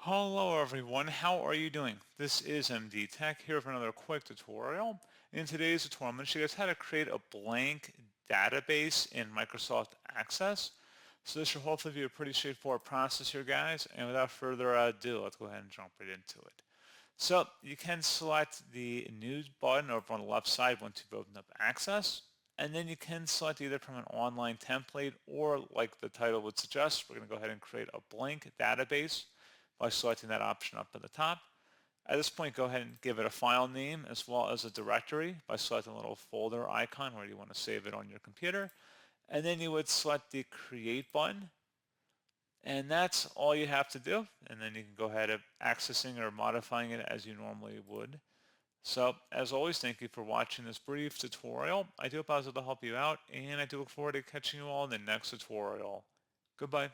Hello everyone, how are you doing? This is MD Tech here for another quick tutorial. In today's tutorial, I'm going to show you guys how to create a blank database in Microsoft Access. So this should hopefully be a pretty straightforward process here, guys. And without further ado, let's go ahead and jump right into it. So you can select the News button over on the left side once you've opened up Access. And then you can select either from an online template or, like the title would suggest, we're going to go ahead and create a blank database by selecting that option up at the top. At this point, go ahead and give it a file name as well as a directory by selecting a little folder icon where you want to save it on your computer. And then you would select the Create button. And that's all you have to do. And then you can go ahead and accessing or modifying it as you normally would. So, as always, thank you for watching this brief tutorial. I do hope I was able to help you out, and I do look forward to catching you all in the next tutorial. Goodbye.